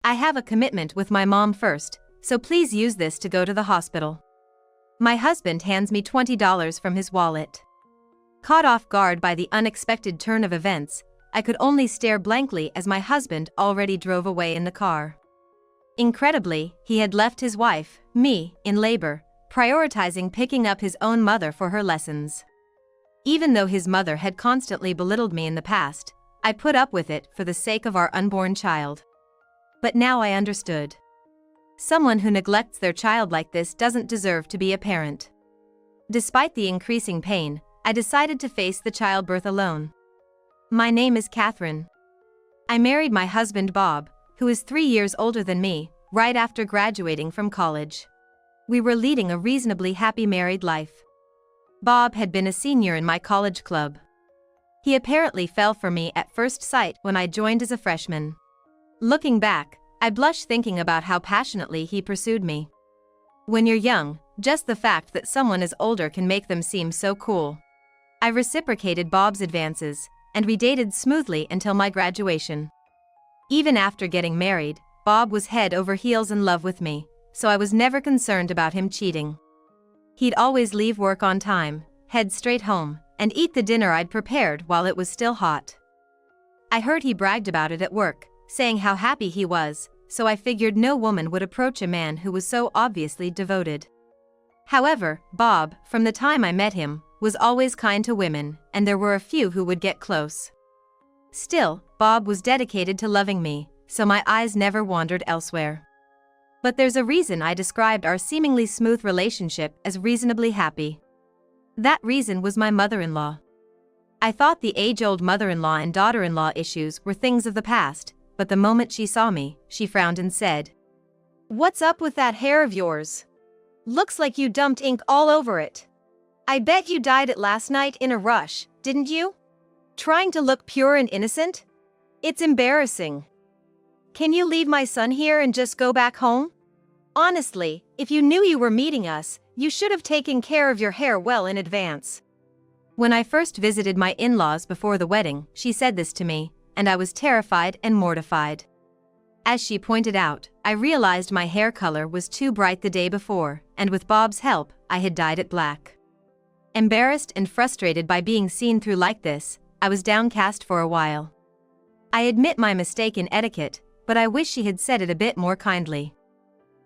I have a commitment with my mom first, so please use this to go to the hospital. My husband hands me $20 from his wallet. Caught off guard by the unexpected turn of events, I could only stare blankly as my husband already drove away in the car. Incredibly, he had left his wife, me, in labor, prioritizing picking up his own mother for her lessons. Even though his mother had constantly belittled me in the past, I put up with it for the sake of our unborn child. But now I understood. Someone who neglects their child like this doesn't deserve to be a parent. Despite the increasing pain, I decided to face the childbirth alone. My name is Catherine. I married my husband Bob, who is 3 years older than me, right after graduating from college. We were leading a reasonably happy married life. Bob had been a senior in my college club. He apparently fell for me at first sight when I joined as a freshman. Looking back, I blush thinking about how passionately he pursued me. When you're young, just the fact that someone is older can make them seem so cool. I reciprocated Bob's advances, and we dated smoothly until my graduation. Even after getting married, Bob was head over heels in love with me, so I was never concerned about him cheating. He'd always leave work on time, head straight home, and eat the dinner I'd prepared while it was still hot. I heard he bragged about it at work, saying how happy he was, so I figured no woman would approach a man who was so obviously devoted. However, Bob, from the time I met him, was always kind to women, and there were a few who would get close. Still, Bob was dedicated to loving me, so my eyes never wandered elsewhere. But there's a reason I described our seemingly smooth relationship as reasonably happy. That reason was my mother-in-law. I thought the age-old mother-in-law and daughter-in-law issues were things of the past, but the moment she saw me, she frowned and said, "What's up with that hair of yours? Looks like you dumped ink all over it. I bet you dyed it last night in a rush, didn't you? Trying to look pure and innocent? It's embarrassing. Can you leave my son here and just go back home? Honestly, if you knew you were meeting us, you should have taken care of your hair well in advance." When I first visited my in-laws before the wedding, she said this to me, and I was terrified and mortified. As she pointed out, I realized my hair color was too bright the day before, and with Bob's help, I had dyed it black. Embarrassed and frustrated by being seen through like this, I was downcast for a while. I admit my mistake in etiquette, but I wish she had said it a bit more kindly.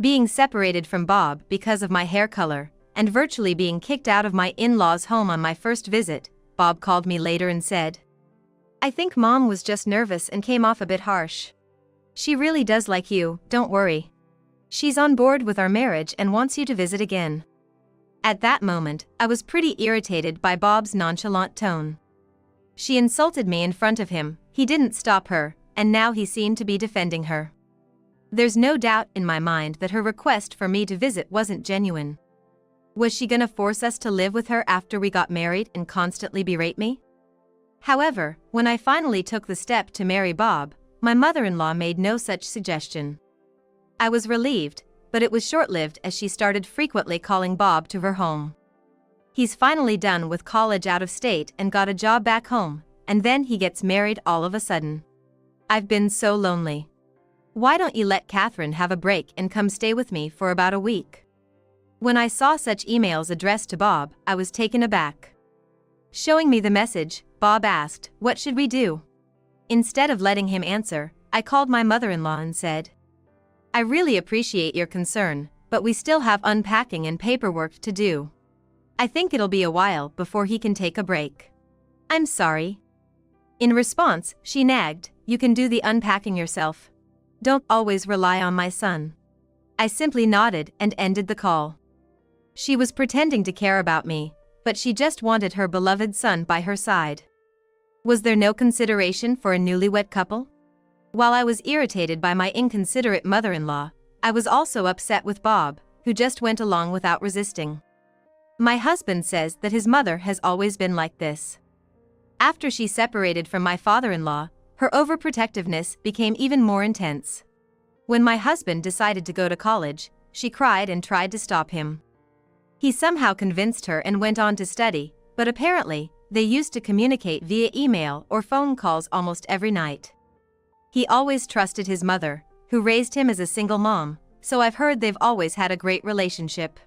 Being separated from Bob because of my hair color, and virtually being kicked out of my in-laws' home on my first visit, Bob called me later and said, "I think Mom was just nervous and came off a bit harsh. She really does like you, don't worry. She's on board with our marriage and wants you to visit again." At that moment, I was pretty irritated by Bob's nonchalant tone. She insulted me in front of him, he didn't stop her, and now he seemed to be defending her. There's no doubt in my mind that her request for me to visit wasn't genuine. Was she gonna force us to live with her after we got married and constantly berate me? However, when I finally took the step to marry Bob, my mother-in-law made no such suggestion. I was relieved, but it was short-lived as she started frequently calling Bob to her home. He's finally done with college out of state and got a job back home, and then he gets married all of a sudden. I've been so lonely. Why don't you let Catherine have a break and come stay with me for about a week? When I saw such emails addressed to Bob, I was taken aback. Showing me the message, Bob asked, "What should we do?" Instead of letting him answer, I called my mother-in-law and said, "I really appreciate your concern, but we still have unpacking and paperwork to do. I think it'll be a while before he can take a break. I'm sorry." In response, she nagged, "You can do the unpacking yourself. Don't always rely on my son." I simply nodded and ended the call. She was pretending to care about me, but she just wanted her beloved son by her side. Was there no consideration for a newlywed couple? While I was irritated by my inconsiderate mother-in-law, I was also upset with Bob, who just went along without resisting. My husband says that his mother has always been like this. After she separated from my father-in-law, her overprotectiveness became even more intense. When my husband decided to go to college, she cried and tried to stop him. He somehow convinced her and went on to study, but apparently, they used to communicate via email or phone calls almost every night. He always trusted his mother, who raised him as a single mom, so I've heard they've always had a great relationship.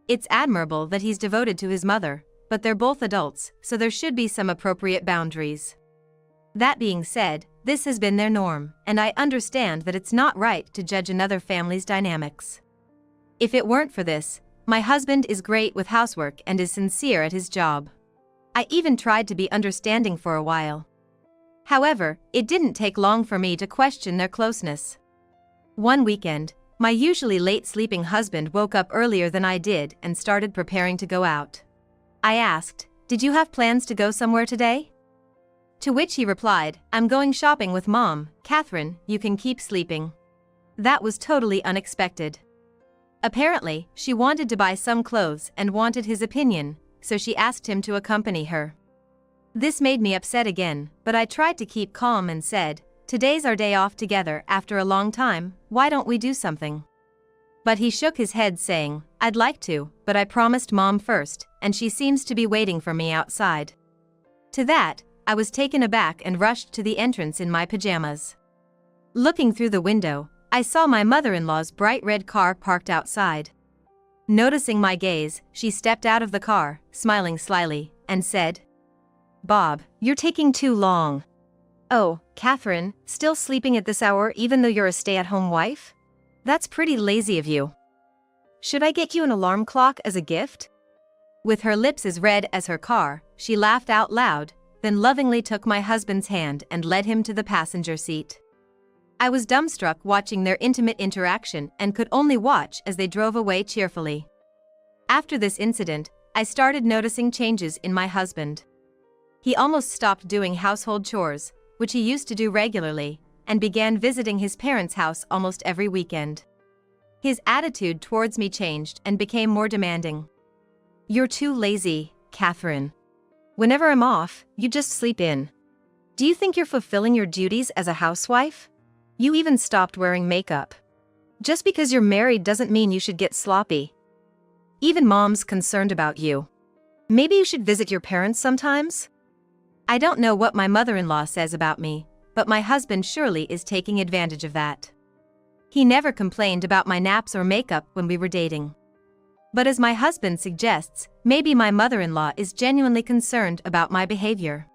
It's admirable that he's devoted to his mother, but they're both adults, so there should be some appropriate boundaries. That being said, this has been their norm, and I understand that it's not right to judge another family's dynamics. If it weren't for this, my husband is great with housework and is sincere at his job. I even tried to be understanding for a while. However, it didn't take long for me to question their closeness. One weekend, my usually late sleeping husband woke up earlier than I did and started preparing to go out. I asked, "Did you have plans to go somewhere today?" To which he replied, "I'm going shopping with Mom, Catherine, you can keep sleeping." That was totally unexpected. Apparently, she wanted to buy some clothes and wanted his opinion, so she asked him to accompany her. This made me upset again, but I tried to keep calm and said, "Today's our day off together after a long time, why don't we do something?" But he shook his head saying, "I'd like to, but I promised Mom first, and she seems to be waiting for me outside." To that, I was taken aback and rushed to the entrance in my pajamas. Looking through the window, I saw my mother-in-law's bright red car parked outside. Noticing my gaze, she stepped out of the car, smiling slyly, and said, "Bob, you're taking too long." "Oh, Catherine, still sleeping at this hour even though you're a stay-at-home wife? That's pretty lazy of you. Should I get you an alarm clock as a gift?" With her lips as red as her car, she laughed out loud, then lovingly took my husband's hand and led him to the passenger seat. I was dumbstruck watching their intimate interaction and could only watch as they drove away cheerfully. After this incident, I started noticing changes in my husband. He almost stopped doing household chores, which he used to do regularly, and began visiting his parents' house almost every weekend. His attitude towards me changed and became more demanding. "You're too lazy, Catherine. Whenever I'm off, you just sleep in. Do you think you're fulfilling your duties as a housewife? You even stopped wearing makeup. Just because you're married doesn't mean you should get sloppy. Even Mom's concerned about you. Maybe you should visit your parents sometimes?" I don't know what my mother-in-law says about me, but my husband surely is taking advantage of that. He never complained about my naps or makeup when we were dating. But as my husband suggests, maybe my mother-in-law is genuinely concerned about my behavior.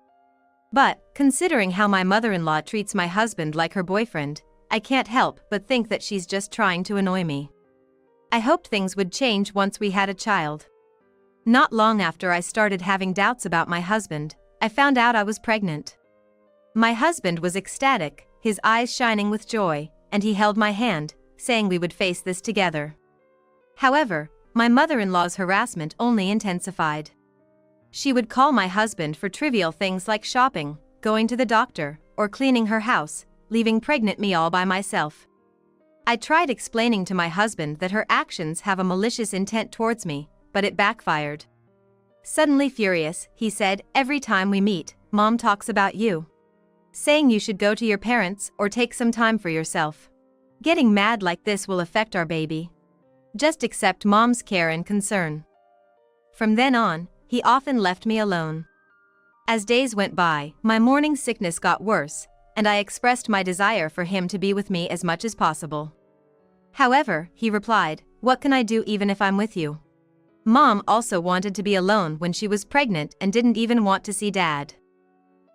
But, considering how my mother-in-law treats my husband like her boyfriend, I can't help but think that she's just trying to annoy me. I hoped things would change once we had a child. Not long after I started having doubts about my husband, I found out I was pregnant. My husband was ecstatic, his eyes shining with joy, and he held my hand, saying we would face this together. However, my mother-in-law's harassment only intensified. She would call my husband for trivial things like shopping, going to the doctor, or cleaning her house, leaving pregnant me all by myself. I tried explaining to my husband that her actions have a malicious intent towards me, but it backfired. Suddenly furious, he said, "Every time we meet, Mom talks about you. Saying you should go to your parents or take some time for yourself. Getting mad like this will affect our baby. Just accept Mom's care and concern." From then on, he often left me alone. As days went by, my morning sickness got worse, and I expressed my desire for him to be with me as much as possible. However, he replied, "What can I do even if I'm with you? Mom also wanted to be alone when she was pregnant and didn't even want to see Dad."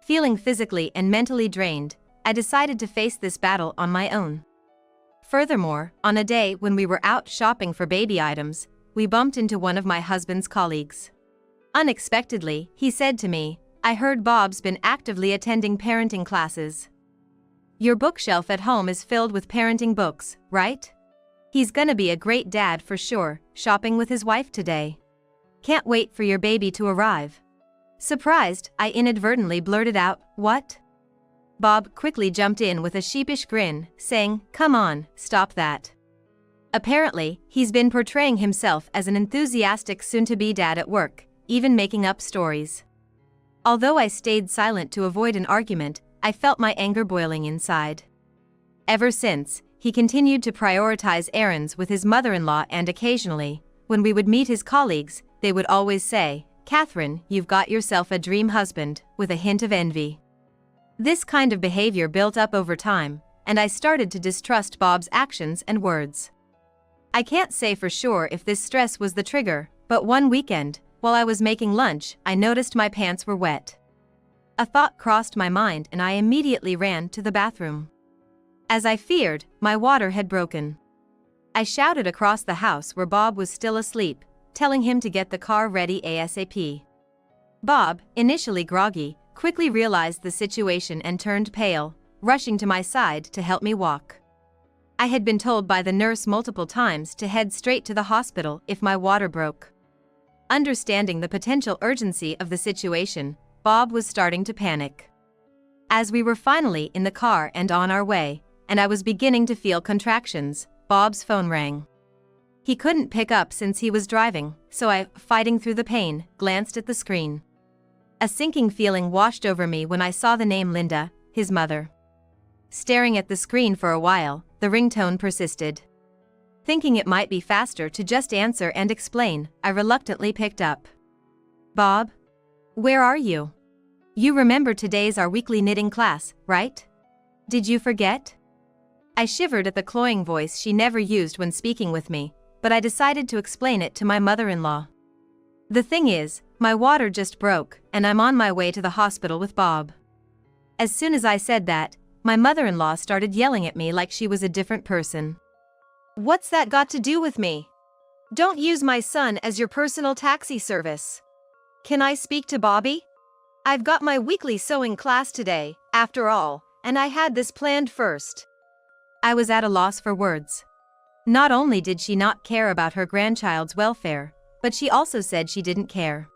Feeling physically and mentally drained, I decided to face this battle on my own. Furthermore, on a day when we were out shopping for baby items, we bumped into one of my husband's colleagues. Unexpectedly, he said to me, "I heard Bob's been actively attending parenting classes. Your bookshelf at home is filled with parenting books, right? He's gonna be a great dad for sure, shopping with his wife today. Can't wait for your baby to arrive." Surprised, I inadvertently blurted out, "What?" Bob quickly jumped in with a sheepish grin, saying, "Come on, stop that." Apparently, he's been portraying himself as an enthusiastic soon-to-be dad at work, even making up stories. Although I stayed silent to avoid an argument, I felt my anger boiling inside. Ever since, he continued to prioritize errands with his mother-in-law, and occasionally, when we would meet his colleagues, they would always say, "Catherine, you've got yourself a dream husband," with a hint of envy. This kind of behavior built up over time, and I started to distrust Bob's actions and words. I can't say for sure if this stress was the trigger, but one weekend, while I was making lunch, I noticed my pants were wet. A thought crossed my mind and I immediately ran to the bathroom. As I feared, my water had broken. I shouted across the house where Bob was still asleep, telling him to get the car ready ASAP. Bob, initially groggy, quickly realized the situation and turned pale, rushing to my side to help me walk. I had been told by the nurse multiple times to head straight to the hospital if my water broke. Understanding the potential urgency of the situation, Bob was starting to panic. As we were finally in the car and on our way, and I was beginning to feel contractions, Bob's phone rang. He couldn't pick up since he was driving, so I, fighting through the pain, glanced at the screen. A sinking feeling washed over me when I saw the name Linda, his mother. Staring at the screen for a while, the ringtone persisted. Thinking it might be faster to just answer and explain, I reluctantly picked up. "Bob? Where are you? You remember today's our weekly knitting class, right? Did you forget?" I shivered at the cloying voice she never used when speaking with me, but I decided to explain it to my mother-in-law. "The thing is, my water just broke, and I'm on my way to the hospital with Bob." As soon as I said that, my mother-in-law started yelling at me like she was a different person. "What's that got to do with me? Don't use my son as your personal taxi service. Can I speak to Bobby? I've got my weekly sewing class today, after all, and I had this planned first." I was at a loss for words. Not only did she not care about her grandchild's welfare, but she also said she didn't care.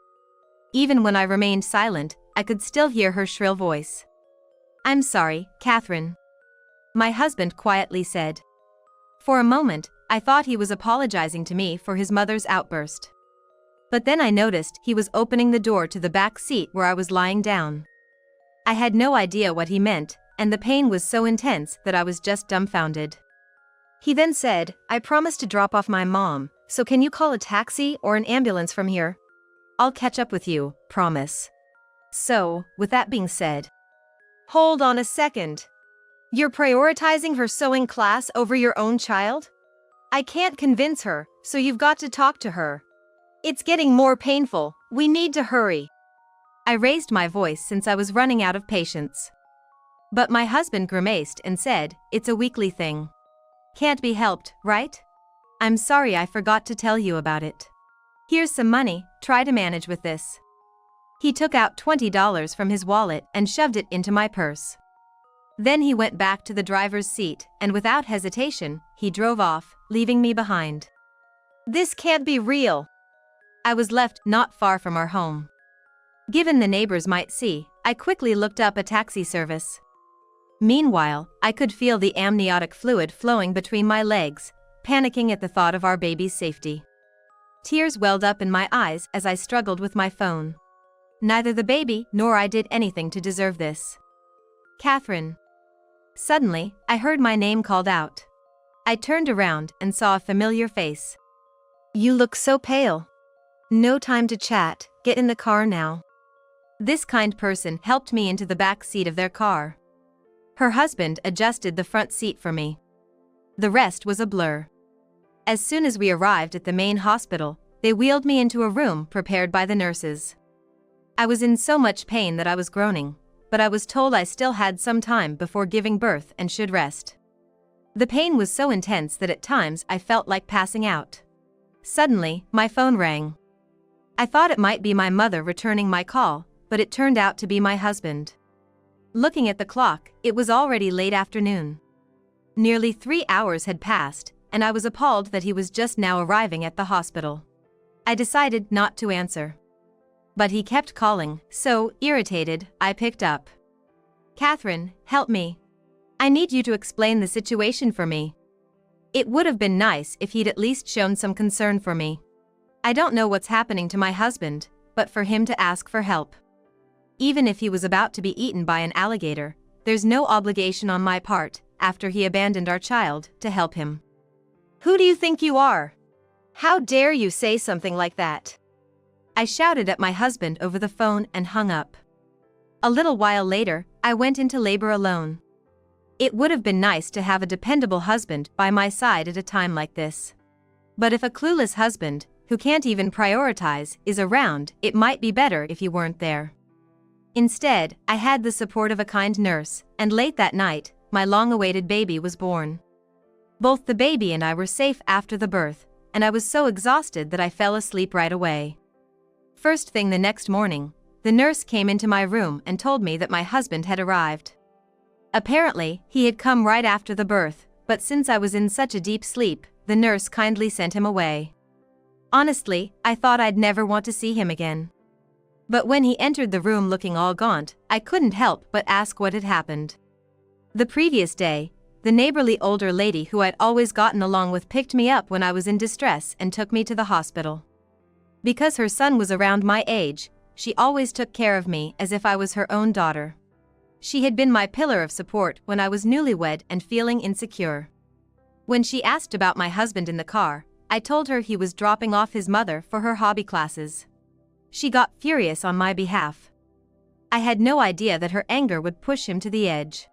Even when I remained silent, I could still hear her shrill voice. "I'm sorry, Catherine," my husband quietly said. For a moment, I thought he was apologizing to me for his mother's outburst. But then I noticed he was opening the door to the back seat where I was lying down. I had no idea what he meant, and the pain was so intense that I was just dumbfounded. He then said, "I promised to drop off my mom, so can you call a taxi or an ambulance from here? I'll catch up with you, promise." So, with that being said, hold on a second. You're prioritizing her sewing class over your own child? I can't convince her, so you've got to talk to her. It's getting more painful, we need to hurry. I raised my voice since I was running out of patience. But my husband grimaced and said, "It's a weekly thing. Can't be helped, right? I'm sorry I forgot to tell you about it. Here's some money, try to manage with this." He took out $20 from his wallet and shoved it into my purse. Then he went back to the driver's seat, and without hesitation, he drove off, leaving me behind. This can't be real. I was left not far from our home. Given the neighbors might see, I quickly looked up a taxi service. Meanwhile, I could feel the amniotic fluid flowing between my legs, panicking at the thought of our baby's safety. Tears welled up in my eyes as I struggled with my phone. Neither the baby nor I did anything to deserve this. "Catherine." Suddenly, I heard my name called out. I turned around and saw a familiar face. "You look so pale. No time to chat, get in the car now." This kind person helped me into the back seat of their car. Her husband adjusted the front seat for me. The rest was a blur. As soon as we arrived at the main hospital, they wheeled me into a room prepared by the nurses. I was in so much pain that I was groaning, but I was told I still had some time before giving birth and should rest. The pain was so intense that at times I felt like passing out. Suddenly, my phone rang. I thought it might be my mother returning my call, but it turned out to be my husband. Looking at the clock, it was already late afternoon. Nearly 3 hours had passed, and I was appalled that he was just now arriving at the hospital. I decided not to answer. But he kept calling, so, irritated, I picked up. "Catherine, help me. I need you to explain the situation for me." It would have been nice if he'd at least shown some concern for me. I don't know what's happening to my husband, but for him to ask for help. Even if he was about to be eaten by an alligator, there's no obligation on my part, after he abandoned our child, to help him. "Who do you think you are? How dare you say something like that?" I shouted at my husband over the phone and hung up. A little while later, I went into labor alone. It would have been nice to have a dependable husband by my side at a time like this. But if a clueless husband, who can't even prioritize, is around, it might be better if you weren't there. Instead, I had the support of a kind nurse, and late that night, my long-awaited baby was born. Both the baby and I were safe after the birth, and I was so exhausted that I fell asleep right away. First thing the next morning, the nurse came into my room and told me that my husband had arrived. Apparently, he had come right after the birth, but since I was in such a deep sleep, the nurse kindly sent him away. Honestly, I thought I'd never want to see him again. But when he entered the room looking all gaunt, I couldn't help but ask what had happened. The previous day, the neighborly older lady who I'd always gotten along with picked me up when I was in distress and took me to the hospital. Because her son was around my age, she always took care of me as if I was her own daughter. She had been my pillar of support when I was newlywed and feeling insecure. When she asked about my husband in the car, I told her he was dropping off his mother for her hobby classes. She got furious on my behalf. I had no idea that her anger would push him to the edge.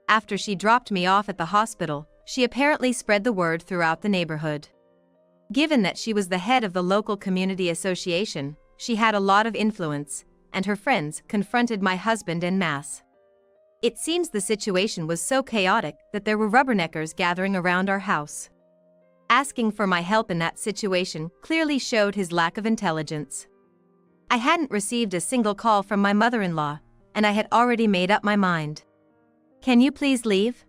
After she dropped me off at the hospital, she apparently spread the word throughout the neighborhood. Given that she was the head of the local community association, she had a lot of influence, and her friends confronted my husband en masse. It seems the situation was so chaotic that there were rubberneckers gathering around our house. Asking for my help in that situation clearly showed his lack of intelligence. I hadn't received a single call from my mother-in-law, and I had already made up my mind. Can you please leave?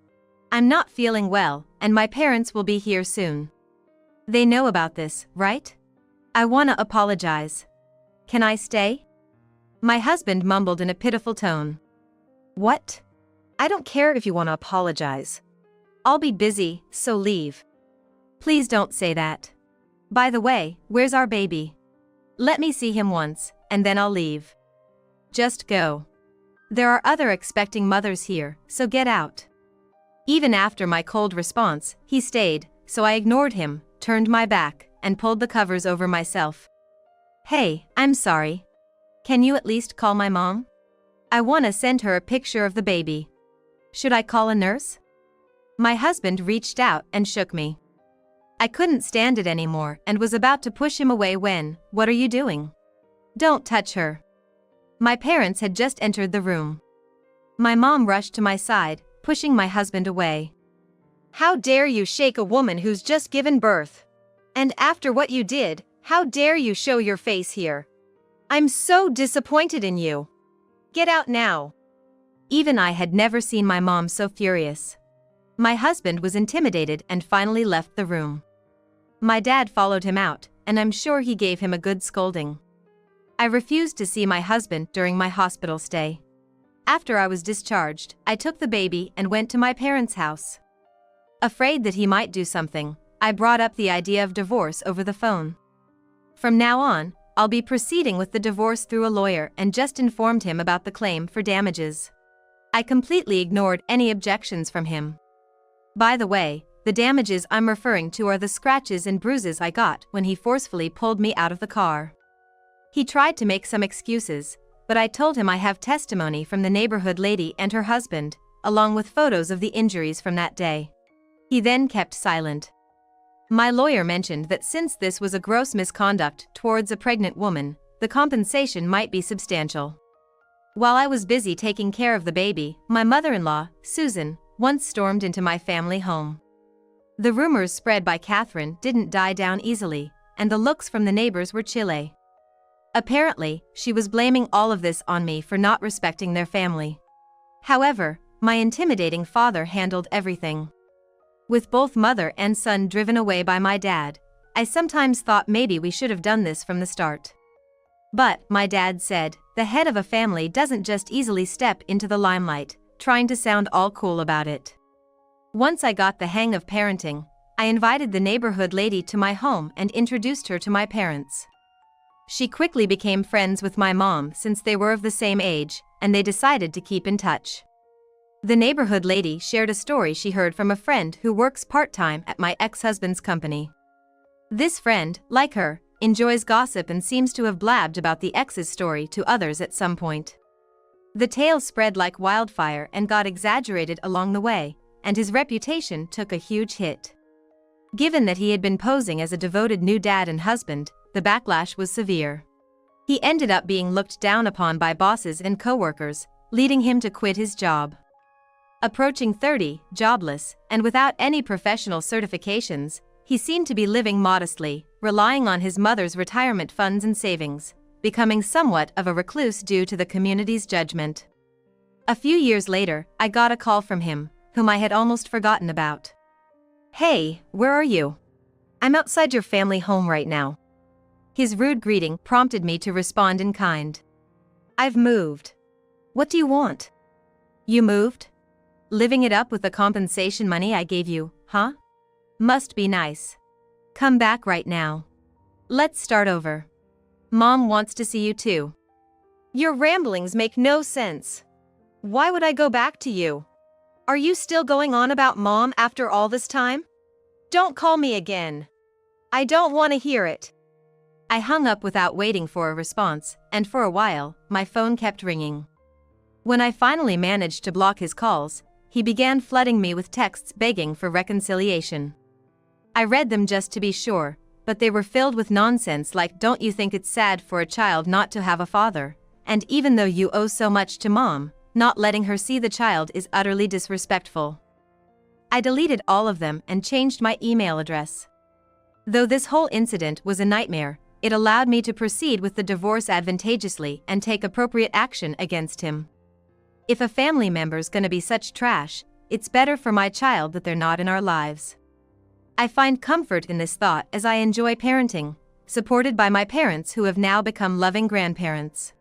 I'm not feeling well, and my parents will be here soon. They know about this, right? I wanna apologize. Can I stay? My husband mumbled in a pitiful tone. What? I don't care if you want to apologize. I'll be busy, so leave. Please don't say that. By the way, where's our baby? Let me see him once, and then I'll leave. Just go. There are other expecting mothers here, so get out. Even after my cold response, he stayed, so I ignored him, turned my back, and pulled the covers over myself. Hey, I'm sorry. Can you at least call my mom? I want to send her a picture of the baby. Should I call a nurse? My husband reached out and shook me. I couldn't stand it anymore and was about to push him away when, what are you doing? Don't touch her. My parents had just entered the room. My mom rushed to my side, pushing my husband away. How dare you shake a woman who's just given birth? And after what you did, how dare you show your face here? I'm so disappointed in you. Get out now. Even I had never seen my mom so furious. My husband was intimidated and finally left the room. My dad followed him out, and I'm sure he gave him a good scolding. I refused to see my husband during my hospital stay. After I was discharged, I took the baby and went to my parents' house. Afraid that he might do something, I brought up the idea of divorce over the phone. From now on, I'll be proceeding with the divorce through a lawyer and just informed him about the claim for damages. I completely ignored any objections from him. By the way, the damages I'm referring to are the scratches and bruises I got when he forcefully pulled me out of the car. He tried to make some excuses, but I told him I have testimony from the neighborhood lady and her husband, along with photos of the injuries from that day. He then kept silent. My lawyer mentioned that since this was a gross misconduct towards a pregnant woman, the compensation might be substantial. While I was busy taking care of the baby, my mother-in-law, Susan, once stormed into my family home. The rumors spread by Catherine didn't die down easily, and the looks from the neighbors were chilly. Apparently, she was blaming all of this on me for not respecting their family. However, my intimidating father handled everything. With both mother and son driven away by my dad, I sometimes thought maybe we should have done this from the start. But, my dad said, the head of a family doesn't just easily step into the limelight, trying to sound all cool about it. Once I got the hang of parenting, I invited the neighborhood lady to my home and introduced her to my parents. She quickly became friends with my mom since they were of the same age, and they decided to keep in touch. The neighborhood lady shared a story she heard from a friend who works part-time at my ex-husband's company. This friend, like her, enjoys gossip and seems to have blabbed about the ex's story to others at some point. The tale spread like wildfire and got exaggerated along the way, and his reputation took a huge hit. Given that he had been posing as a devoted new dad and husband, the backlash was severe. He ended up being looked down upon by bosses and coworkers, leading him to quit his job. Approaching 30, jobless, and without any professional certifications, he seemed to be living modestly, relying on his mother's retirement funds and savings, becoming somewhat of a recluse due to the community's judgment. A few years later, I got a call from him, whom I had almost forgotten about. "Hey, where are you? I'm outside your family home right now." His rude greeting prompted me to respond in kind. "I've moved. What do you want?" "You moved? Living it up with the compensation money I gave you, huh? Must be nice. Come back right now. Let's start over. Mom wants to see you too." "Your ramblings make no sense. Why would I go back to you? Are you still going on about Mom after all this time? Don't call me again. I don't want to hear it." I hung up without waiting for a response, and for a while, my phone kept ringing. When I finally managed to block his calls, he began flooding me with texts begging for reconciliation. I read them just to be sure, but they were filled with nonsense like, "Don't you think it's sad for a child not to have a father? And even though you owe so much to Mom, not letting her see the child is utterly disrespectful." I deleted all of them and changed my email address. Though this whole incident was a nightmare, it allowed me to proceed with the divorce advantageously and take appropriate action against him. If a family member's gonna be such trash, it's better for my child that they're not in our lives. I find comfort in this thought as I enjoy parenting, supported by my parents who have now become loving grandparents.